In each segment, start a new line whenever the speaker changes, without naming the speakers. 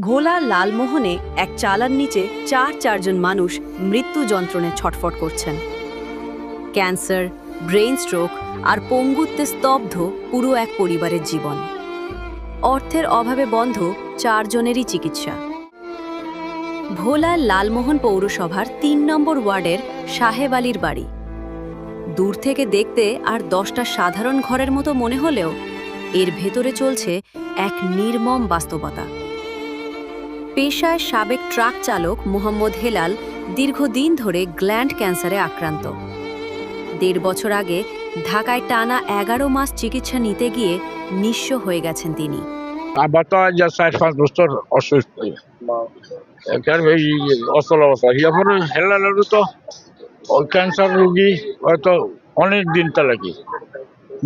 ঘোলা লালমোহনে এক চালার নিচে চারজন মানুষ মৃত্যু যন্ত্রণায় ছটফট করছেন। ক্যান্সার, ব্রেইন স্ট্রোক আর পঙ্গুত্বে স্তব্ধ পুরো এক পরিবারের জীবন। অর্থের অভাবে বন্ধ চারজনেরই চিকিৎসা। ভোলা লালমোহন পৌরসভার ৩ নম্বর ওয়ার্ডের সাহেব আলীর বাড়ি। দূর থেকে দেখতে আর 10টা সাধারণ ঘরের মতো মনে হলেও এর ভেতরে চলছে এক নির্মম বাস্তবতা। পেশায় সাবেক ট্রাক চালক মোহাম্মদ হেলাল দীর্ঘদিন ধরে গ্ল্যান্ড ক্যান্সারে আক্রান্ত। ১.৫ বছর আগে ঢাকায় টানা ১১ মাস চিকিৎসা নিতে গিয়ে নিঃস্ব হয়ে গেছেন তিনি।
আবার তো আজ ৪-৫ বছর অসুস্থ, এই অচল অবস্থা। এরপরে হেলালেরও তো ক্যান্সার রোগী হয়তো অনেক দিন চালাকি,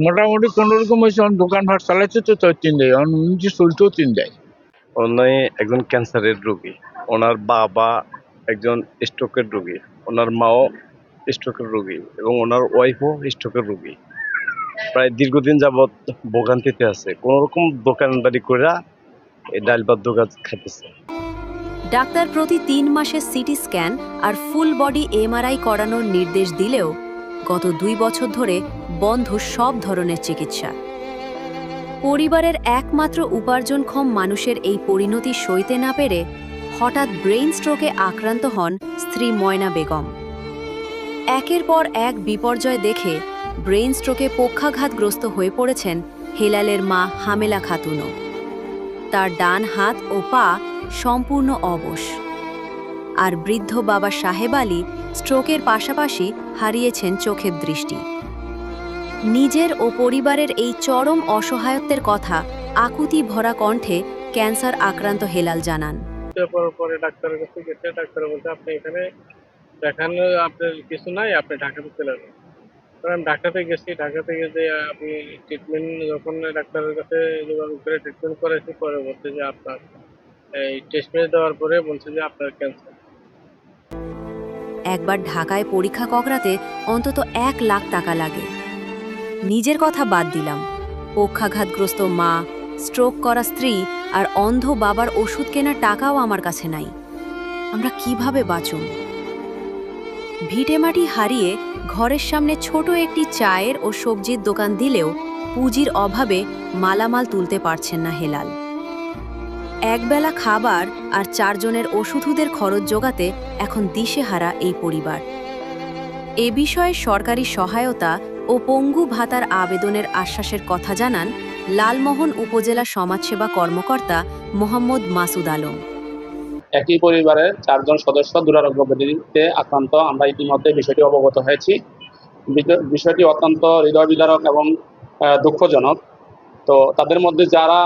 মোটামুটি কোনোরকম হয়েছে। দোকানপাট চালাইছে তো ৩ দেয়, নিজে চলতেও ৩ দেয়।
ওনাই একজন ক্যান্সারের রোগী, ওনার বাবা একজন স্ট্রোকের রোগী, ওনার মাও স্ট্রোকের রোগী এবং ওনার ওয়াইফও স্ট্রোকের রোগী। প্রায় দীর্ঘদিন যাবৎ ভোগান্তিতে আছে, কোনোরকম দোকানদারি করে এই ডাল ভাত দোকান খাইতেছে।
ডাক্তার প্রতি ৩ মাসে সিটি স্ক্যান আর ফুল বডি এমআরআই করানোর নির্দেশ দিলেও গত ২ বছর ধরে বন্ধ সব ধরনের চিকিৎসা। পরিবারের একমাত্র উপার্জনক্ষম মানুষের এই পরিণতি সইতে না পেরে হঠাৎ ব্রেইন স্ট্রোকে আক্রান্ত হন স্ত্রী ময়না বেগম। একের পর এক বিপর্যয় দেখে ব্রেইন স্ট্রোকে পক্ষাঘাতগ্রস্ত হয়ে পড়েছেন হেলালের মা হামেলা খাতুনও। তার ডান হাত ও পা সম্পূর্ণ অবশ। আর বৃদ্ধ বাবা সাহেব আলী স্ট্রোকের পাশাপাশি হারিয়েছেন চোখের দৃষ্টি। নিজের ও পরিবারের এই চরম অসহায়ত্বের কথা আকুতি ভরা কণ্ঠে ক্যান্সার আক্রান্ত হেলাল জানান।
পরে ডাক্তারের কাছে গেছে, ডাক্তার বলছে আপনি এখানে দেখানো আপনার কিছু নাই, আপনি ঢাকাতে চলে যান। আমি ঢাকাতে গেছি, ঢাকাতে গিয়ে আমি ট্রিটমেন্ট যখন ডাক্তারের কাছে যোগাযোগ করে ট্রিটমেন্ট করেছি, পরে বলছে যে আপনার এই টেস্টমেন্ট দেওয়ার পরে বলছে যে আপনার ক্যান্সার।
একবার ঢাকায় পরীক্ষা করাতে অন্তত ১ লাখ টাকা লাগে। নিজের কথা বাদ দিলাম, পক্ষাঘাতগ্রস্ত মা, স্ট্রোক করা স্ত্রী আর অন্ধ বাবার ওষুধ কেনার টাকাও আমার কাছে নাই। আমরা কিভাবে বাঁচুম? ভিটেমাটি হারিয়ে ঘরের সামনে ছোট একটি চায়ের ও সবজির দোকান দিলেও পুঁজির অভাবে মালামাল তুলতে পারছেন না হেলাল। একবেলা খাবার আর ৪ জনের ওষুধের খরচ জোগাতে এখন দিশেহারা এই পরিবার। এ বিষয়ে সরকারি সহায়তা ও পঙ্গু ভাতার আবেদনের আশ্বাসের কথা জানান লালমোহন উপজেলা সমাজসেবা কর্মকর্তা মোহাম্মদ মাসুদ আলম।
একই পরিবারের ৪ জন সদস্য দুরারোগ্য ব্যাধিতে আক্রান্ত। আমরা ইতিমধ্যে বিষয়টি অবগত হয়েছি। বিষয়টি অত্যন্ত হৃদয় বিদারক এবং দুঃখজনক। তো তাদের মধ্যে যারা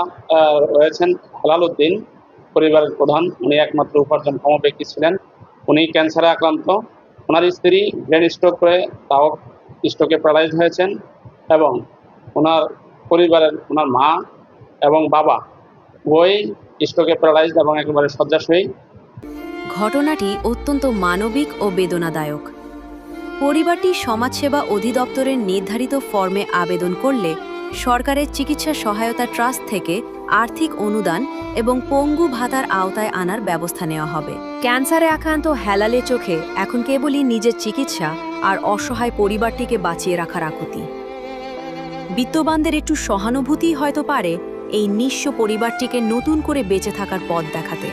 রয়েছেন, হেলাল উদ্দিন পরিবারের প্রধান, উনি একমাত্র উপার্জনক্ষম ব্যক্তি ছিলেন। উনি ক্যান্সারে আক্রান্ত। ওনার স্ত্রী ব্রেন স্ট্রোক করে তাও স্ট্রোকে প্যারালাইজ হয়েছেন এবং ওনার পরিবারের ওনার মা এবং বাবা ওই স্ট্রোকে প্যারালাইজ এবং একেবারে শয্যাশয়ী।
ঘটনাটি অত্যন্ত মানবিক ও বেদনাদায়ক। পরিবারটি সমাজসেবা অধিদপ্তরের নির্ধারিত ফর্মে আবেদন করলে সরকারের চিকিৎসা সহায়তা ট্রাস্ট থেকে আর্থিক অনুদান এবং পঙ্গু ভাতার আওতায় আনার ব্যবস্থা নেওয়া হবে। ক্যান্সারে আক্রান্ত হেলালের চোখে এখন কেবলই নিজের চিকিৎসা আর অসহায় পরিবারটিকে বাঁচিয়ে রাখার আকুতি। বিত্তবানদের একটু সহানুভূতি হয়তো পারে এই নিঃস্ব পরিবারটিকে নতুন করে বেঁচে থাকার পথ দেখাতে।